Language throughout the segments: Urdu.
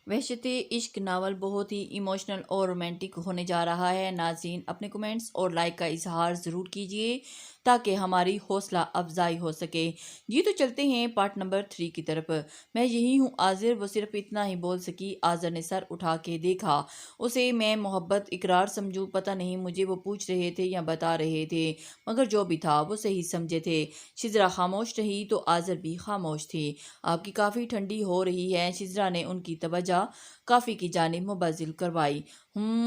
وحشت عشق ناول بہت ہی ایموشنل اور رومانٹک ہونے جا رہا ہے۔ ناظرین اپنے کمنٹس اور لائک کا اظہار ضرور کیجیے تاکہ ہماری حوصلہ افزائی ہو سکے۔ جی تو چلتے ہیں پارٹ نمبر 3 کی طرف۔ میں یہی ہوں آذر، وہ صرف اتنا ہی بول سکی۔ آذر نے سر اٹھا کے دیکھا اسے۔ میں محبت اقرار سمجھوں، پتہ نہیں مجھے وہ پوچھ رہے تھے یا بتا رہے تھے، مگر جو بھی تھا وہ صحیح سمجھے تھے۔ شزرا خاموش رہی تو آذر بھی خاموش تھی۔ آپ کی کافی ٹھنڈی ہو رہی ہے، شزرا نے ان کی توجہ کافی کی جانب مبذول کروائی۔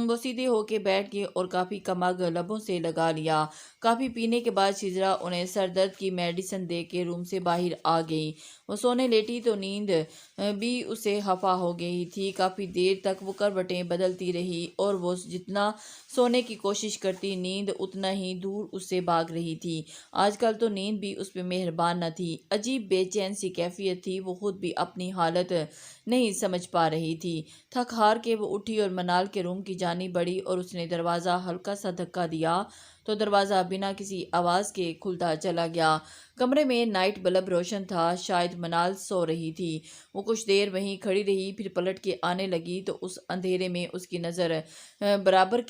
وہ سیدھے ہو کے بیٹھ گئے اور کافی کا مگ لبوں سے لگا لیا۔ کافی پینے کے بعد شزرا انہیں سر درد کی میڈیسن دے کے روم سے باہر آ گئی۔ وہ سونے لیٹی تو نیند بھی اسے ہفا ہو گئی تھی۔ کافی دیر تک وہ کروٹیں بدلتی رہی اور وہ جتنا سونے کی کوشش کرتی نیند اتنا ہی دور اس سے بھاگ رہی تھی۔ آج کل تو نیند بھی اس پہ مہربان نہ تھی، عجیب بے چین سی کیفیت تھی۔ وہ خود بھی اپنی حالت نہیں سمجھ پا رہی تھی۔ تھک ہار کے وہ اٹھی اور منال کے روم کی جانب بڑھی اور اس نے دروازہ ہلکا سا دھکا دیا تو دروازہ بنا کسی آواز کے کھلتا چلا گیا۔ کمرے میں نائٹ بلب روشن تھا، شاید منال سو رہی تھی۔ وہ کچھ دیر وہیں کھڑی رہی، پھر پلٹ کے آنے لگی تو اس اندھیرے میں اس کی نظر برابر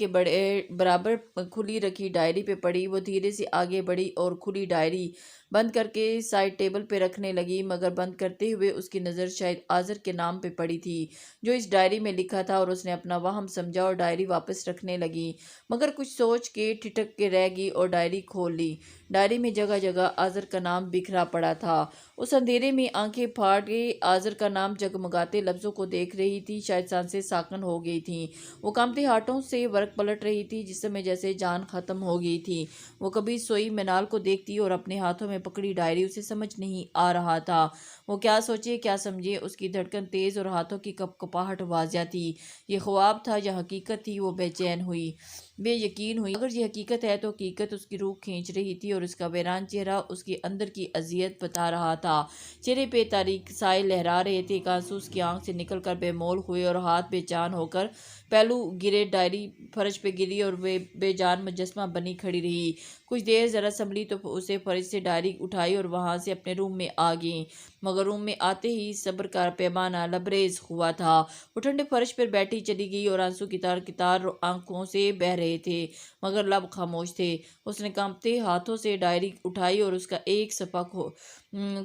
کھلی رکھی ڈائری پہ پڑی۔ وہ دھیرے سے آگے بڑھی اور کھلی ڈائری بند کر کے سائڈ ٹیبل پہ رکھنے لگی، مگر بند کرتے ہوئے اس کی نظر شاید آذر کے نام پہ پڑی تھی جو اس ڈائری میں لکھا تھا، اور اس نے اپنا وہم سمجھا اور ڈائری واپس رکھنے لگی، مگر کچھ سوچ کے ٹھٹک کے رہ گئی اور ڈائری کھول لی۔ ڈائری میں جگہ جگہ آذر کا نام بکھرا پڑا تھا۔ اس اندھیرے میں آنکھیں پھاڑ کے آذر کا نام جگمگاتے لفظوں کو دیکھ رہی تھی، شاید سانسیں ساکن ہو گئی تھیں۔ وہ کانپتے ہاتھوں سے ورق پلٹ رہی تھی، جس میں جیسے جان ختم ہو گئی تھی۔ وہ کبھی سوئی منال کو دیکھتی اور اپنے ہاتھوں میں پکڑی ڈائری اسے سمجھ نہیں آ رہا تھا وہ کیا سوچے کیا سمجھے۔ اس کی دھڑکن تیز اور ہاتھوں کی کپ کپاہٹ واضح تھی۔ یہ خواب تھا یا حقیقت تھی؟ وہ بے چین ہوئی، بے یقین ہوئی۔ اگر یہ حقیقت ہے تو حقیقت اس کی روح کھینچ رہی تھی اور اس کا ویران چہرہ اس کے اندر کی اذیت بتا رہا تھا۔ چہرے پہ تاریک سائے لہرا رہے تھے، ایک آنسو اس کی آنکھ سے نکل کر بے مول ہوئے اور ہاتھ بے جان ہو کر پہلو گرے۔ ڈائری فرش پہ گری اور بے جان مجسمہ بنی کھڑی رہی۔ کچھ دیر ذرا سنبھلی تو اسے فرش سے ڈائری اٹھائی اور وہاں سے اپنے روم میں آ گئی، مگر روم میں آتے ہی صبر کا پیمانہ لبریز ہوا تھا۔ وہ ٹھنڈے فرش پر بیٹھی چلی گئی اور آنسو قطار قطار آنکھوں سے بہہ رہے تھے، مگر لب خاموش تھے۔ اس نے کانپتے ہاتھوں سے ڈائری اٹھائی اور اس کا ایک صفحہ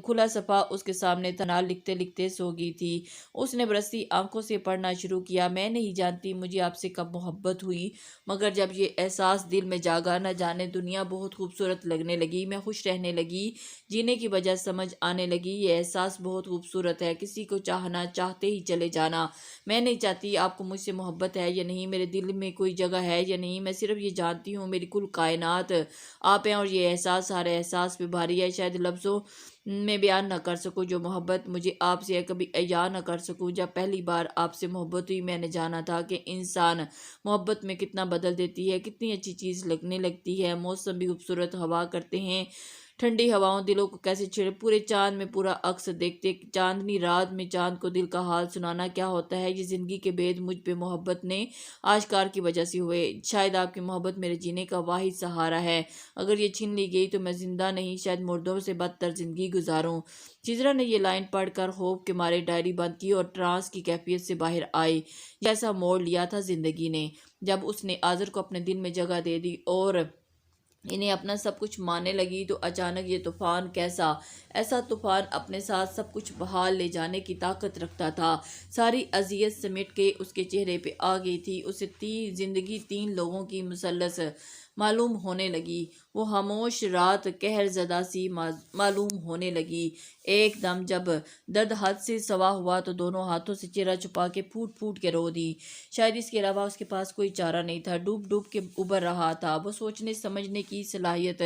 کھلا صفحہ اس کے سامنے تھا۔ منال لکھتے لکھتے سو گئی تھی۔ اس نے برستی آنکھوں سے پڑھنا شروع کیا۔ میں نہیں جانتی مجھے آپ سے کب محبت ہوئی، مگر جب یہ احساس دل میں جاگا، نہ جانے دنیا بہت خوبصورت لگنے لگی، میں خوش رہنے لگی، جینے کی وجہ سمجھ آنے لگی۔ یہ احساس بہت خوبصورت ہے، کسی کو چاہنا، چاہتے ہی چلے جانا۔ میں نہیں چاہتی آپ کو مجھ سے محبت ہے یا نہیں، میرے دل میں کوئی جگہ ہے یا نہیں، میں صرف یہ جانتی ہوں میری کل کائنات آپ ہیں، اور یہ احساس ہر احساس پہ بھاری ہے۔ شاید لفظوں میں بیان نہ کر سکوں جو محبت مجھے آپ سے ہے، کبھی عیاں نہ کر سکوں۔ جب پہلی بار آپ سے محبت ہوئی میں نے جانا تھا کہ انسان محبت میں کتنا بدل دیتی ہے، کتنی اچھی چیز لگنے لگتی ہے۔ موسم بھی خوبصورت ہوا کرتے ہیں، ٹھنڈی ہواؤں دلوں کو کیسے چھیڑے۔ پورے چاند میں پورا عکس دیکھتے، چاندنی رات میں چاند کو دل کا حال سنانا کیا ہوتا ہے۔ یہ زندگی کے بید مجھ پہ محبت نے آشکار کی وجہ سے ہوئے۔ شاید آپ کی محبت میرے جینے کا واحد سہارا ہے، اگر یہ چھین لی گئی تو میں زندہ نہیں، شاید مردوں سے بدتر زندگی گزاروں۔ شزرا نے یہ لائن پڑھ کر خوف کے مارے ڈائری بند کی اور ٹرانس کی کیفیت سے باہر آئی۔ یہ ایسا موڑ لیا تھا زندگی نے جب اس نے آذر کو اپنے دل میں جگہ دے دی اور انہیں اپنا سب کچھ ماننے لگی، تو اچانک یہ طوفان کیسا ایسا طوفان اپنے ساتھ سب کچھ بہا لے جانے کی طاقت رکھتا تھا۔ ساری اذیت سمیٹ کے اس کے چہرے پہ آ گئی تھی۔ اسے زندگی 3 لوگوں کی مثلث معلوم ہونے لگی۔ وہ خاموش رات قہر زدہ سی معلوم ہونے لگی۔ ایک دم جب درد حد سے سوا ہوا تو دونوں ہاتھوں سے چہرہ چھپا کے پھوٹ پھوٹ کے رو دی۔ شاید اس کے علاوہ اس کے پاس کوئی چارہ نہیں تھا۔ ڈوب ڈوب کے ابھر رہا تھا۔ وہ سوچنے سمجھنے کی صلاحیت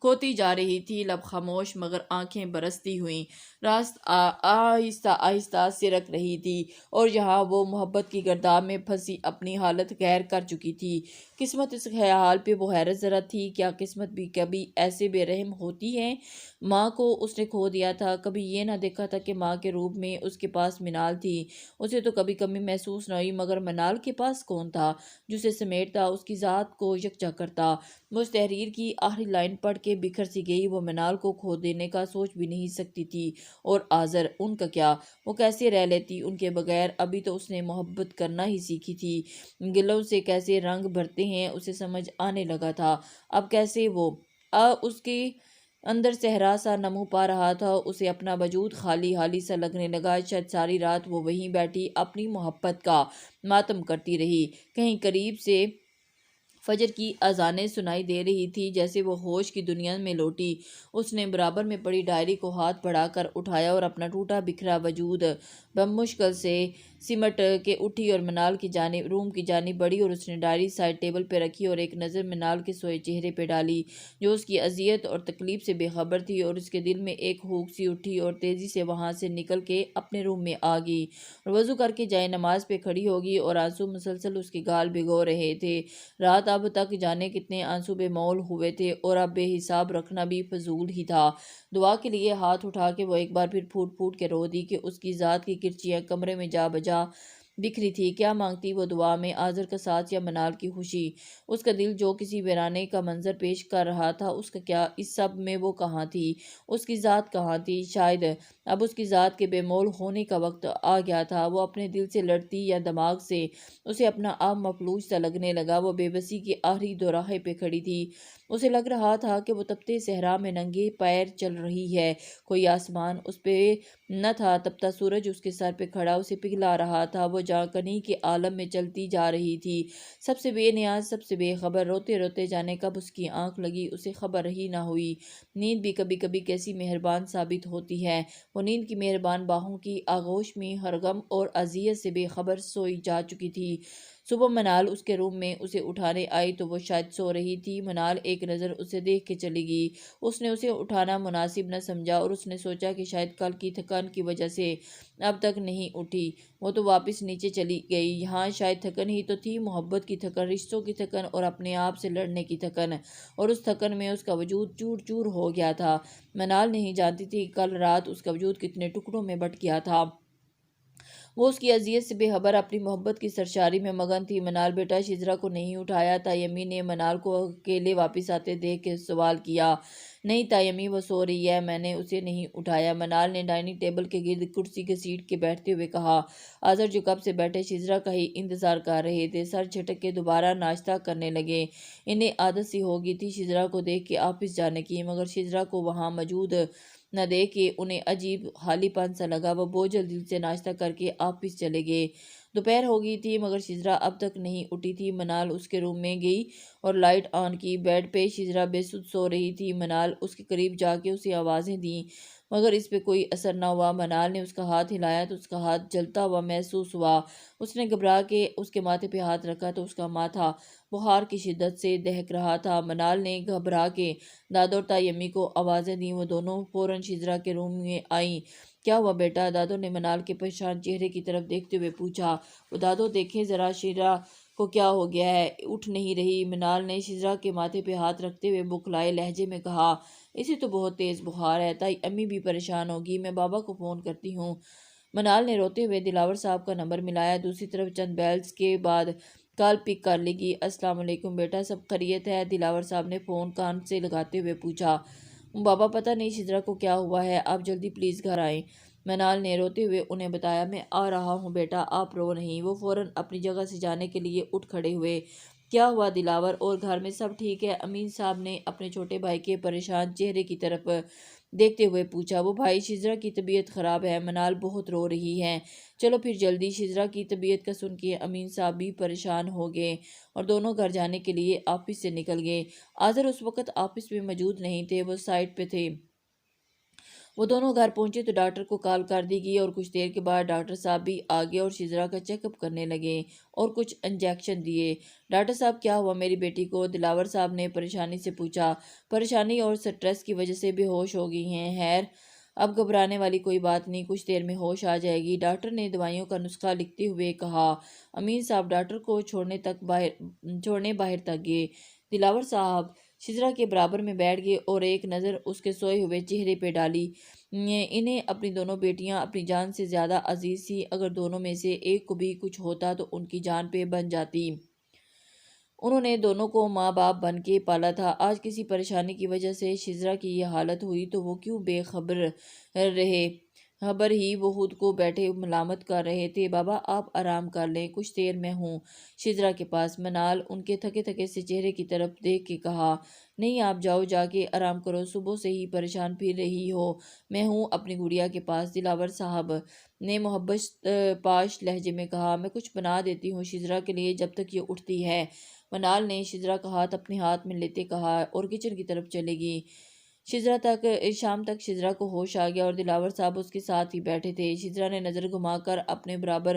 کھوتی جا رہی تھی، لب خاموش مگر آنکھیں برستی ہوئیں، راست آہستہ آہستہ سرک رہی تھی، اور یہاں وہ محبت کی گرداب میں پھنسی اپنی حالت غیر کر چکی تھی۔ قسمت اس حال پہ وہ حیرت زدہ تھی۔ کیا قسمت بھی کبھی ایسے بے رحم ہوتی ہے؟ ماں کو اس نے کھو دیا تھا، کبھی یہ نہ دیکھا تھا کہ ماں کے روپ میں اس کے پاس منال تھی۔ اسے تو کبھی کمی محسوس نہ ہوئی، مگر منال کے پاس کون تھا جو اسے سمیٹتا، اس کی ذات کو یکجا کرتا؟ وہ اس تحریر کی آخری لائن پڑھ کے کے بکھر سی گئی۔ وہ منال کو کھو دینے کا سوچ بھی نہیں سکتی تھی، اور آذر، ان کا کیا؟ وہ کیسے رہ لیتی ان کے بغیر؟ ابھی تو اس نے محبت کرنا ہی سیکھی تھی، گلوں سے کیسے رنگ بھرتے ہیں اسے سمجھ آنے لگا تھا۔ اب کیسے وہ اس کے اندر صحرا سا نمو پا رہا تھا، اسے اپنا وجود خالی خالی سا لگنے لگا۔ شاید ساری رات وہ وہیں بیٹھی اپنی محبت کا ماتم کرتی رہی۔ کہیں قریب سے فجر کی اذانیں سنائی دے رہی تھی، جیسے وہ ہوش کی دنیا میں لوٹی۔ اس نے برابر میں پڑی ڈائری کو ہاتھ بڑھا کر اٹھایا اور اپنا ٹوٹا بکھرا وجود بمشکل سے سمٹ کے اٹھی اور منال کی جانب روم کی جانب بڑھی، اور اس نے ڈائری سائڈ ٹیبل پہ رکھی اور ایک نظر منال کے سوئے چہرے پہ ڈالی، جو اس کی اذیت اور تکلیف سے بے خبر تھی، اور اس کے دل میں ایک ہوک سی اٹھی اور تیزی سے وہاں سے نکل کے اپنے روم میں آ گئی اور وضو کر کے جائے نماز پہ کھڑی ہوگی، اور آنسو مسلسل اس کے گال بھگو رہے تھے۔ رات اب تک جانے کتنے آنسو بے مول ہوئے تھے، اور اب بے حساب رکھنا بھی فضول ہی تھا۔ دعا کے لیے ہاتھ اٹھا کے وہ ایک بار پھر پھوٹ پھوٹ کے رو دی کہ اس کی ذات کی کرچیاں کمرے میں جا بجا بکھری تھی۔ کیا مانگتی وہ دعا میں؟ آذر کا ساتھ یا منال کی خوشی؟ اس کا دل جو کسی ویرانے کا منظر پیش کر رہا تھا، اس کا کیا؟ اس سب میں وہ کہاں تھی؟ اس کی ذات کہاں تھی؟ شاید اب اس کی ذات کے بے مول ہونے کا وقت آ گیا تھا۔ وہ اپنے دل سے لڑتی یا دماغ سے اسے اپنا آپ مفلوج سا لگنے لگا۔ وہ بے بسی کی آخری دوراہے پہ کھڑی تھی۔ اسے لگ رہا تھا کہ وہ تپتے صحرا میں ننگے پیر چل رہی ہے۔ کوئی آسمان اس پہ نہ تھا، تپتا سورج اس کے سر پہ کھڑا اسے پگھلا رہا تھا۔ وہ جاں کنی کے عالم میں چلتی جا رہی تھی، سب سے بے نیاز، سب سے بے خبر۔ روتے روتے جانے کب اس کی آنکھ لگی، اسے خبر ہی نہ ہوئی۔ نیند بھی کبھی کبھی کیسی مہربان ثابت ہوتی ہے۔ وہ نیند کی مہربان باہوں کی آغوش میں ہر غم اور اذیت سے بے خبر سوئی جا چکی تھی۔ صبح منال اس کے روم میں اسے اٹھانے آئی تو وہ شاید سو رہی تھی۔ منال ایک نظر اسے دیکھ کے چلی گئی۔ اس نے اسے اٹھانا مناسب نہ سمجھا، اور اس نے سوچا کہ شاید کل کی تھکن کی وجہ سے اب تک نہیں اٹھی۔ وہ تو واپس نیچے چلی گئی۔ یہاں شاید تھکن ہی تو تھی، محبت کی تھکن، رشتوں کی تھکن، اور اپنے آپ سے لڑنے کی تھکن، اور اس تھکن میں اس کا وجود چور چور ہو گیا تھا۔ منال نہیں جانتی تھی کہ کل رات اس کا وجود کتنے ٹکڑوں میں بٹ گیا تھا۔ وہ اس کی اذیت سے بے خبر اپنی محبت کی سرشاری میں مگن تھی۔ منال بیٹا، شزرا کو نہیں اٹھایا؟ تایمی نے منال کو اکیلے واپس آتے دیکھ کے سوال کیا۔ نہیں تایمی، وہ سو رہی ہے، میں نے اسے نہیں اٹھایا، منال نے ڈائننگ ٹیبل کے گرد کرسی گھسیٹ کے بیٹھتے ہوئے کہا۔ آذر جو کب سے بیٹھے شزرا کا ہی انتظار کر رہے تھے، سر جھٹک کے دوبارہ ناشتہ کرنے لگے۔ انہیں عادت سی ہو گئی تھی شزرا کو دیکھ کے آفس جانے کی، مگر شزرا کو وہاں موجود نہ دیکھ کے انہیں عجیب خالی پن سا لگا۔ وہ بوجھل دل سے ناشتہ کر کے آفس چلے گئے۔ دوپہر ہو گئی تھی، مگر شزرا اب تک نہیں اٹھی تھی۔ منال اس کے روم میں گئی اور لائٹ آن کی۔ بیڈ پہ شزرا بے سدھ سو رہی تھی۔ منال اس کے قریب جا کے اسے آوازیں دیں، مگر اس پہ کوئی اثر نہ ہوا۔ منال نے اس کا ہاتھ ہلایا تو اس کا ہاتھ جلتا ہوا محسوس ہوا۔ اس نے گھبرا کے اس کے ماتھے پہ ہاتھ رکھا تو اس کا ماتھا بخار کی شدت سے دہک رہا تھا۔ منال نے گھبرا کے دادو اور تایمی کو آوازیں دیں۔ وہ دونوں فوراً شزرا کے روم میں آئیں۔ کیا ہوا بیٹا؟ دادو نے منال کے پریشان چہرے کی طرف دیکھتے ہوئے پوچھا۔ وہ دادو دیکھیں ذرا شزرا کو کیا ہو گیا ہے، اٹھ نہیں رہی۔ منال نے شزرا کے ماتھے پہ ہاتھ رکھتے ہوئے بکھلائے لہجے میں کہا، اسے تو بہت تیز بخار ہے، تائی امی بھی پریشان ہوگی، میں بابا کو فون کرتی ہوں۔ منال نے روتے ہوئے دلاور صاحب کا نمبر ملایا۔ دوسری طرف چند بیلز کے بعد کال پک کر لی۔ السلام علیکم بیٹا، سب خیریت ہے؟ دلاور صاحب نے فون کان سے لگاتے ہوئے پوچھا۔ بابا پتہ نہیں شزرا کو کیا ہوا ہے، آپ جلدی پلیز گھر آئیں۔ منال نے روتے ہوئے انہیں بتایا۔ میں آ رہا ہوں بیٹا، آپ رو نہیں۔ وہ فوراً اپنی جگہ سے جانے کے لیے اٹھ کھڑے ہوئے۔ کیا ہوا دلاور، اور گھر میں سب ٹھیک ہے؟ امین صاحب نے اپنے چھوٹے بھائی کے پریشان چہرے کی طرف دیکھتے ہوئے پوچھا۔ وہ بھائی، شزرا کی طبیعت خراب ہے، منال بہت رو رہی ہے، چلو پھر جلدی۔ شزرا کی طبیعت کا سن کے امین صاحب بھی پریشان ہو گئے اور دونوں گھر جانے کے لیے آفس سے نکل گئے۔ آذر اس وقت آفس میں موجود نہیں تھے، وہ سائٹ پہ تھے۔ وہ دونوں گھر پہنچے تو ڈاکٹر کو کال کر دی گئی، اور کچھ دیر کے بعد ڈاکٹر صاحب بھی آ گئے اور شزرا کا چیک اپ کرنے لگے اور کچھ انجیکشن دیے۔ ڈاکٹر صاحب، کیا ہوا میری بیٹی کو؟ دلاور صاحب نے پریشانی سے پوچھا۔ پریشانی اور سٹریس کی وجہ سے بے ہوش ہو گئی ہیں، خیر اب گھبرانے والی کوئی بات نہیں، کچھ دیر میں ہوش آ جائے گی، ڈاکٹر نے دوائیوں کا نسخہ لکھتے ہوئے کہا۔ امین صاحب ڈاکٹر کو چھوڑنے باہر تک گئے۔ دلاور صاحب شزرا کے برابر میں بیٹھ گئے اور ایک نظر اس کے سوئے ہوئے چہرے پہ ڈالی۔ انہیں اپنی دونوں بیٹیاں اپنی جان سے زیادہ عزیز تھی، اگر دونوں میں سے ایک کو بھی کچھ ہوتا تو ان کی جان پہ بن جاتی۔ انہوں نے دونوں کو ماں باپ بن کے پالا تھا۔ آج کسی پریشانی کی وجہ سے شزرا کی یہ حالت ہوئی تو وہ کیوں بے خبر رہے؟ خبر ہی وہ خود کو بیٹھے ملامت کر رہے تھے۔ بابا آپ آرام کر لیں، کچھ دیر میں ہوں شزرا کے پاس۔ منال ان کے تھکے تھکے سے چہرے کی طرف دیکھ کے کہا، نہیں آپ جاؤ، جا کے آرام کرو، صبح سے ہی پریشان پھر رہی ہو، میں ہوں اپنی گڑیا کے پاس۔ دلاور صاحب نے محبت پاش لہجے میں کہا، میں کچھ بنا دیتی ہوں شزرا کے لیے جب تک یہ اٹھتی ہے۔ منال نے شزرا کا ہاتھ اپنے ہاتھ میں لیتے کہا اور کچن کی طرف چلے گی۔ شام تک شزرا کو ہوش آ گیا اور دلاور صاحب اس کے ساتھ ہی بیٹھے تھے۔ شزرا نے نظر گھما کر اپنے برابر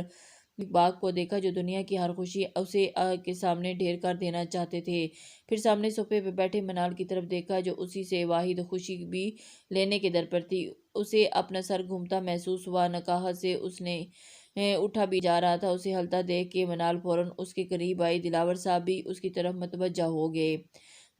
باغ کو دیکھا جو دنیا کی ہر خوشی اسے کے سامنے ڈھیر کر دینا چاہتے تھے۔ پھر سامنے صوفے پہ بیٹھے منال کی طرف دیکھا جو اسی سے واحد خوشی بھی لینے کے در پر تھی۔ اسے اپنا سر گھومتا محسوس ہوا، نکاہت سے اس نے اٹھا بھی جا رہا تھا۔ اسے ہلتا دیکھ کے منال فوراً اس کے قریب آئی۔ دلاور صاحب بھی اس کی طرف متوجہ ہو گئے۔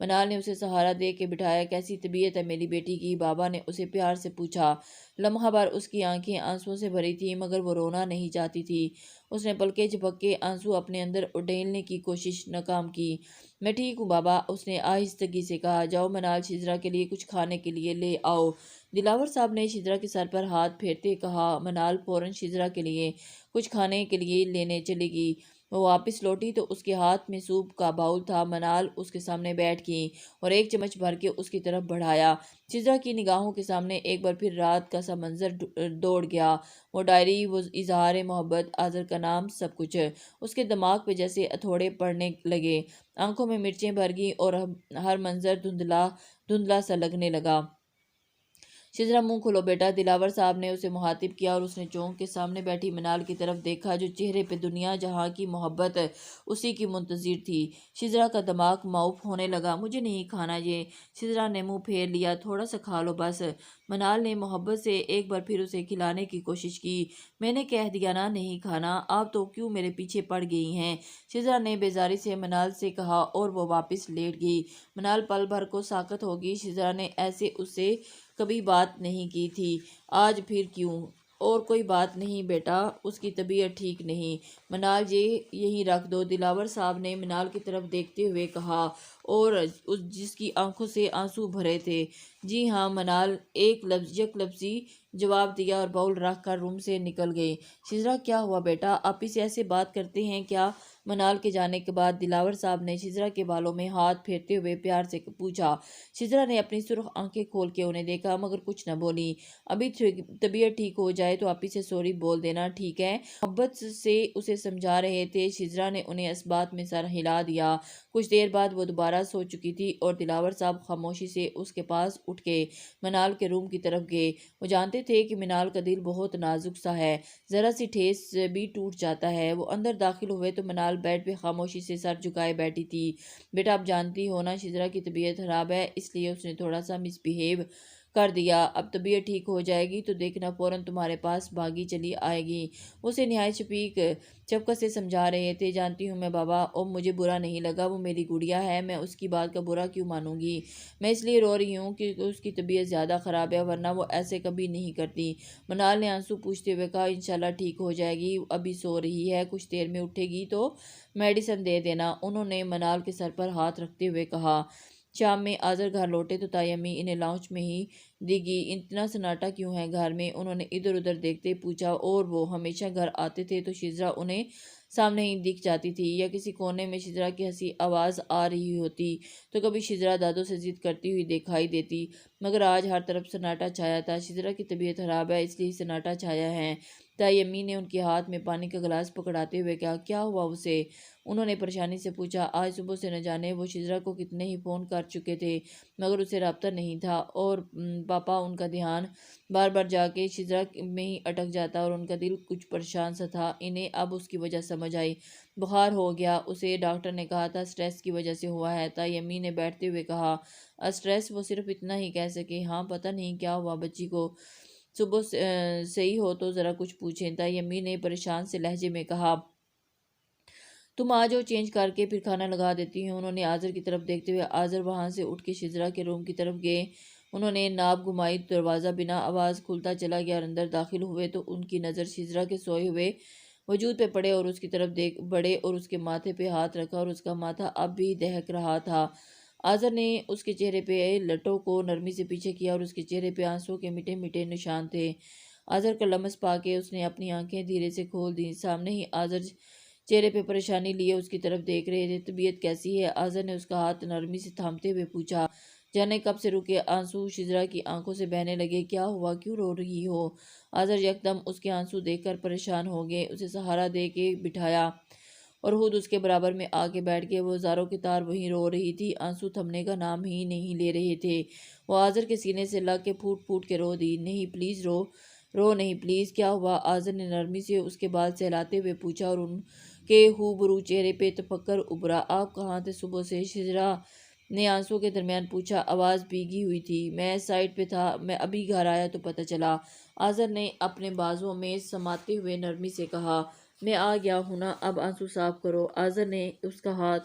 منال نے اسے سہارا دے کے بٹھایا۔ کیسی طبیعت ہے میری بیٹی کی؟ بابا نے اسے پیار سے پوچھا۔ لمحہ بھر اس کی آنکھیں آنسوؤں سے بھری تھیں مگر وہ رونا نہیں چاہتی تھی۔ اس نے پلکیں جھپک کے آنسو اپنے اندر اڈیلنے کی کوشش ناکام کی۔ میں ٹھیک ہوں بابا، اس نے آہستگی سے کہا۔ جاؤ منال، شزرا کے لیے کچھ کھانے کے لیے لے آؤ۔ دلاور صاحب نے شزرا کے سر پر ہاتھ پھیرتے کہا۔ منال فوراً شزرا کے لیے کچھ کھانے کے لیے لینے چلی گئی۔ وہ واپس لوٹی تو اس کے ہاتھ میں سوپ کا باؤل تھا۔ منال اس کے سامنے بیٹھ گئی اور ایک چمچ بھر کے اس کی طرف بڑھایا۔ شزرا کی نگاہوں کے سامنے ایک بار پھر رات کا سا منظر دوڑ گیا۔ وہ ڈائری، وہ اظہار محبت، آذر کا نام، سب کچھ اس کے دماغ پہ جیسے اتھوڑے پڑنے لگے۔ آنکھوں میں مرچیں بھر گئیں اور ہر منظر دھندلا سا لگنے لگا۔ شزرا منہ کھولو بیٹا، دلاور صاحب نے اسے مخاطب کیا اور اس نے چونک کے سامنے بیٹھی منال کی طرف دیکھا جو چہرے پہ دنیا جہاں کی محبت اسی کی منتظر تھی۔ شزرا کا دماغ معاف ہونے لگا۔ مجھے نہیں کھانا یہ۔ شزرا نے منہ پھیر لیا۔ تھوڑا سا کھا لو بس۔ منال نے محبت سے ایک بار پھر اسے کھلانے کی کوشش کی۔ میں نے کہہ دیا نا نہیں کھانا، آپ تو کیوں میرے پیچھے پڑ گئی ہیں؟ شزرا نے بیزاری سے منال سے کہا اور وہ واپس لیٹ گئی۔ منال پل بھر کو ساکت ہو گئی۔ شزرا نے ایسے اس سے کبھی بات نہیں کی تھی، آج پھر کیوں؟ اور کوئی بات نہیں بیٹا، اس کی طبیعت ٹھیک نہیں۔ منال یہ یہیں رکھ دو، دلاور صاحب نے منال کی طرف دیکھتے ہوئے کہا اور جس کی آنکھوں سے آنسو بھرے تھے۔ جی ہاں، منال یک لفظی جواب دیا اور باؤل رکھ کر روم سے نکل گئی۔ شزرا کیا ہوا بیٹا، آپ اسے ایسے بات کرتے ہیں کیا؟ منال کے جانے کے بعد دلاور صاحب نے شزرا کے بالوں میں ہاتھ پھیرتے ہوئے پیار سے پوچھا۔ شزرا نے اپنی سرخ آنکھیں کھول کے انہیں دیکھا مگر کچھ نہ بولی۔ ابھی طبیعت ٹھیک ہو جائے تو آپ اسے سوری بول دینا، ٹھیک ہے؟ محبت سے اسے سمجھا رہے تھے۔ شزرا نے انہیں اس بات میں سر ہلا دیا۔ کچھ دیر بعد وہ دوبارہ سو چکی تھی اور دلاور صاحب خاموشی سے اس کے پاس اٹھ کے منال کے روم کی طرف گئے۔ وہ جانتے تھے کہ منال کا دل بہت نازک سا ہے، ذرا سی ٹھیس بھی ٹوٹ جاتا ہے۔ وہ اندر داخل ہوئے تو منال بیڈ پہ خاموشی سے سر جھکائے بیٹھی تھی۔ بیٹا آپ جانتی ہو نا شزرا کی طبیعت خراب ہے، اس لیے اس نے تھوڑا سا مس بہیو کر دیا۔ اب طبیعت ٹھیک ہو جائے گی تو دیکھنا فوراً تمہارے پاس بھاگی چلی آئے گی۔ اسے نہایت شفقت سے سمجھا رہے تھے۔ جانتی ہوں میں بابا، اور مجھے برا نہیں لگا، وہ میری گڑیا ہے، میں اس کی بات کا برا کیوں مانوں گی؟ میں اس لیے رو رہی ہوں کہ اس کی طبیعت زیادہ خراب ہے، ورنہ وہ ایسے کبھی نہیں کرتی۔ منال نے آنسو پوچھتے ہوئے کہا، انشاءاللہ ٹھیک ہو جائے گی، ابھی سو رہی ہے، کچھ دیر میں اٹھے گی تو میڈیسن دے دینا، انہوں نے منال کے سر پر ہاتھ رکھتے ہوئے کہا۔ شام میں آذر گھر لوٹے تو تائی امی انہیں لاؤنج میں ہی دیکھی۔ اتنا سناٹا کیوں ہے گھر میں؟ انہوں نے ادھر ادھر دیکھتے پوچھا۔ اور وہ ہمیشہ گھر آتے تھے تو شزرا انہیں سامنے ہی دکھ جاتی تھی، یا کسی کونے میں شزرا کی ہنسی آواز آ رہی ہوتی تو کبھی شزرا دادوں سے ضد کرتی ہوئی دکھائی دیتی، مگر آج ہر طرف سناٹا چھایا تھا۔ شزرا کی طبیعت خراب ہے اس لیے سناٹا چھایا ہے۔ تائی امی نے ان کے ہاتھ میں پانی کا گلاس پکڑاتے ہوئے کہا، کیا ہوا اسے؟ انہوں نے پریشانی سے پوچھا۔ آج صبح سے نہ جانے وہ شزرا کو کتنے ہی فون کر چکے تھے مگر اسے رابطہ نہیں تھا، اور پاپا ان کا دھیان بار بار جا کے شزرا میں ہی اٹک جاتا اور ان کا دل کچھ پریشان سا تھا۔ انہیں اب اس کی وجہ سمجھ آئی، بخار ہو گیا اسے، ڈاکٹر نے کہا تھا سٹریس کی وجہ سے ہوا ہے۔ تائی امی نے بیٹھتے ہوئے کہا، سٹریس؟ وہ صرف اتنا ہی کہہ سکے، ہاں پتہ نہیں کیا ہوا بچی کو، صبح صحیح ہو تو ذرا کچھ پوچھیں۔ تائی امی نے پریشان سے لہجے میں کہا، تم آ جاؤ، چینج کر کے پھر کھانا لگا دیتی ہوں۔ انہوں نے آذر کی طرف دیکھتے ہوئے آذر وہاں سے اٹھ کے شزرا کے روم کی طرف گئے۔ انہوں نے ناب گھمائی، دروازہ بنا آواز کھلتا چلا گیا اور اندر داخل ہوئے تو ان کی نظر شزرا کے سوئے ہوئے وجود پہ پڑے اور اس کی طرف دیکھ بڑھے اور اس کے ماتھے پہ ہاتھ رکھا اور اس کا ماتھا اب بھی دہک رہا تھا۔ آذر نے اس کے چہرے پہ لٹوں کو نرمی سے پیچھے کیا اور اس کے چہرے پہ آنسوں کے میٹھے میٹھے نشان تھے۔ آذر کا لمس پا کے اس نے اپنی آنکھیں دھیرے سے کھول دیں۔ سامنے ہی آذر چہرے پہ پریشانی لیے اس کی طرف دیکھ رہے تھے۔ طبیعت کیسی ہے؟ آذر نے اس کا ہاتھ نرمی سے تھامتے ہوئے پوچھا۔ جانے کب سے رکے آنسو شزرا کی آنکھوں سے بہنے لگے۔ کیا ہوا؟ کیوں رو رہی ہو؟ آذر یکدم اس کے آنسو دیکھ کر پریشان ہو گئے۔ اسے سہارا دے کے بٹھایا اور خود اس کے برابر میں آ کے بیٹھ گئے۔ وہ زاروں کی طرح وہیں رو رہی تھی، آنسو تھمنے کا نام ہی نہیں لے رہے تھے۔ وہ آذر کے سینے سے لگ کے پھوٹ پھوٹ کے رو دی۔ نہیں پلیز رو نہیں پلیز، کیا ہوا؟ آذر نے نرمی سے اس کے بال سہلاتے ہوئے پوچھا اور ان کے روبرو چہرے پہ تفکر ابھرا۔ آپ کہاں تھے صبح سے؟ شزرا نے آنسوں کے درمیان پوچھا، آواز بھیگی ہوئی تھی۔ میں سائٹ پہ تھا، میں ابھی گھر آیا تو پتہ چلا۔ آذر نے اپنے بازوؤں میں سماتے ہوئے نرمی سے کہا، میں آ گیا ہوں نا، اب آنسو صاف کرو۔ آذر نے اس کا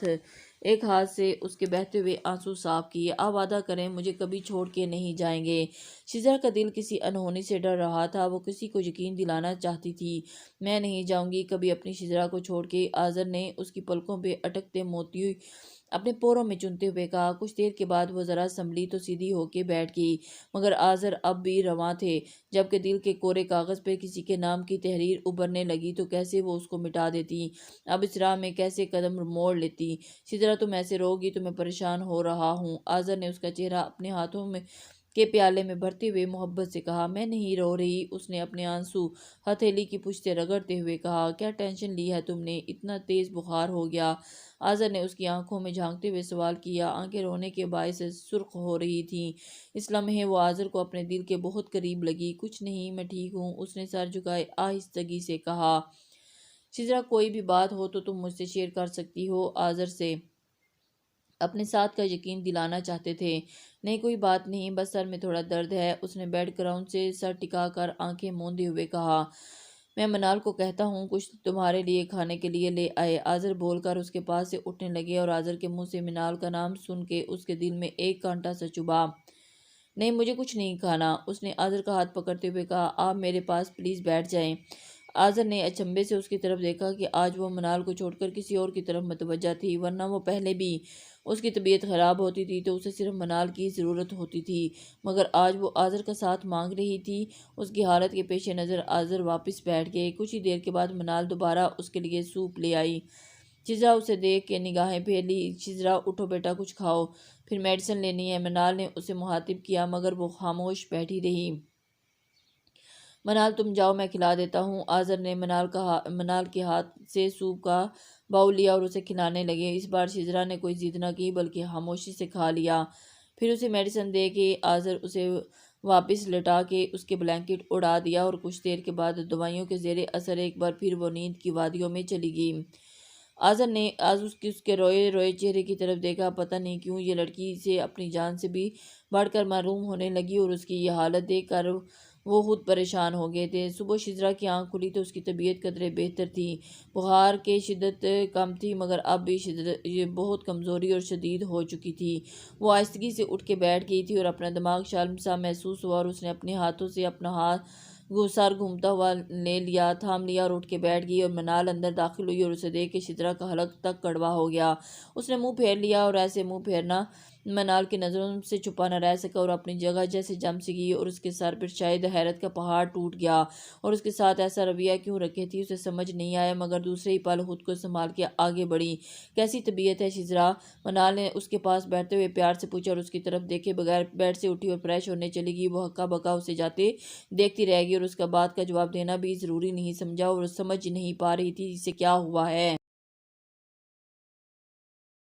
ایک ہاتھ سے اس کے بہتے ہوئے آنسو صاف کیے۔ آپ وعدہ کریں مجھے کبھی چھوڑ کے نہیں جائیں گے۔ شزرا کا دل کسی انہونی سے ڈر رہا تھا، وہ کسی کو یقین دلانا چاہتی تھی۔ میں نہیں جاؤں گی کبھی اپنی شزرا کو چھوڑ کے، آذر نے اس کی پلکوں پہ اٹکتے موتی اپنے پوروں میں چنتے ہوئے کہا۔ کچھ دیر کے بعد وہ ذرا سنبھلی تو سیدھی ہو کے بیٹھ گئی، مگر آذر اب بھی رواں تھے۔ جبکہ دل کے کورے کاغذ پہ کسی کے نام کی تحریر ابھرنے لگی تو کیسے وہ اس کو مٹا دیتی، اب اس راہ میں کیسے قدم موڑ لیتی۔ شزرا تم ایسے رو گی تو میں پریشان ہو رہا ہوں۔ آذر نے اس کا چہرہ اپنے ہاتھوں کے پیالے میں بھرتے ہوئے محبت سے کہا۔ میں نہیں رو رہی، اس نے اپنے آنسو ہتھیلی کی پشت سے رگڑتے ہوئے کہا۔ کیا ٹینشن لی ہے تم نے؟ اتنا تیز بخار ہو گیا؟ آذر نے اس کی آنکھوں میں جھانکتے ہوئے سوال کیا۔ آنکھیں رونے کے باعث سرخ ہو رہی تھیں۔ اس لمحے وہ آذر کو اپنے دل کے بہت قریب لگی۔ کچھ نہیں، میں ٹھیک ہوں، اس نے سر جھکائے آہستگی سے کہا۔ شزرا کوئی بھی بات ہو تو تم مجھ سے شیئر کر سکتی ہو، آذر سے اپنے ساتھ کا یقین دلانا چاہتے تھے۔ نہیں کوئی بات نہیں، بس سر میں تھوڑا درد ہے، اس نے بیڈ گراؤنڈ سے سر ٹکا کر آنکھیں موندے ہوئے کہا۔ میں منال کو کہتا ہوں کچھ تمہارے لیے کھانے کے لیے لے آئے، آذر بول کر اس کے پاس سے اٹھنے لگے اور آذر کے منہ سے منال کا نام سن کے اس کے دل میں ایک کانٹا سا چبھا۔ نہیں مجھے کچھ نہیں کھانا، اس نے آذر کا ہاتھ پکڑتے ہوئے کہا۔ آپ میرے پاس پلیز بیٹھ جائیں۔ آذر نے اچنبھے سے اس کی طرف دیکھا کہ آج وہ منال کو چھوڑ کر کسی اور کی طرف متوجہ تھی، ورنہ وہ پہلے بھی اس کی طبیعت خراب ہوتی تھی تو اسے صرف منال کی ضرورت ہوتی تھی، مگر آج وہ آذر کا ساتھ مانگ رہی تھی۔ اس کی حالت کے پیش نظر آذر واپس بیٹھ گئے۔ کچھ ہی دیر کے بعد منال دوبارہ اس کے لیے سوپ لے آئی۔ شزرا اسے دیکھ کے نگاہیں پھیر لی۔ شزرا اٹھو بیٹا کچھ کھاؤ، پھر میڈیسن لینی ہے، منال نے اسے مخاطب کیا، مگر وہ خاموش بیٹھی رہی۔ منال تم جاؤ میں کھلا دیتا ہوں۔ آذر نے منال کے ہاتھ سے سوپ کا باؤل لیا اور اسے کھلانے لگے۔ اس بار شزرا نے کوئی ضد نہ کی بلکہ خاموشی سے کھا لیا۔ پھر اسے میڈیسن دے کے آذر اسے واپس لٹا کے اس کے بلینکٹ اڑا دیا اور کچھ دیر کے بعد دوائیوں کے زیر اثر ایک بار پھر وہ نیند کی وادیوں میں چلی گئی۔ آذر نے آج اس کے روئے روئے چہرے کی طرف دیکھا۔ پتہ نہیں کیوں یہ لڑکی سے اپنی جان سے بھی بڑھ کر معلوم ہونے لگی اور اس کی یہ حالت دیکھ کر وہ خود پریشان ہو گئے تھے۔ صبح شزرا کی آنکھ کھلی تو اس کی طبیعت قدرے بہتر تھی، بخار کی شدت کم تھی، مگر اب بھی بہت کمزوری اور شدید ہو چکی تھی۔ وہ آہستگی سے اٹھ کے بیٹھ گئی تھی اور اپنا دماغ شرم سا محسوس ہوا اور اس نے اپنے ہاتھوں سے اپنا سر گھومتا ہوا لے لیا، تھام لیا اور اٹھ کے بیٹھ گئی اور منال اندر داخل ہوئی اور اسے دیکھ کے شزرا کا حلق تک کڑوا ہو گیا۔ اس نے منہ پھیر لیا اور ایسے منہ پھیرنا منال کی نظروں سے چھپا نہ رہ سکا اور اپنی جگہ جیسے جم سی گئی اور اس کے سر پر شاید حیرت کا پہاڑ ٹوٹ گیا اور اس کے ساتھ ایسا رویہ کیوں رکھے تھی اسے سمجھ نہیں آیا، مگر دوسرے ہی پل خود کو سنبھال کے آگے بڑھی۔ کیسی طبیعت ہے شزرا؟ منال نے اس کے پاس بیٹھتے ہوئے پیار سے پوچھا اور اس کی طرف دیکھے بغیر بیڈ سے اٹھی اور فریش ہونے چلی گئی۔ وہ ہکا بکا اسے جاتے دیکھتی رہ گئی اور اس کا بات کا جواب دینا بھی ضروری نہیں سمجھا اور سمجھ نہیں پا رہی تھی اسے کیا ہوا ہے۔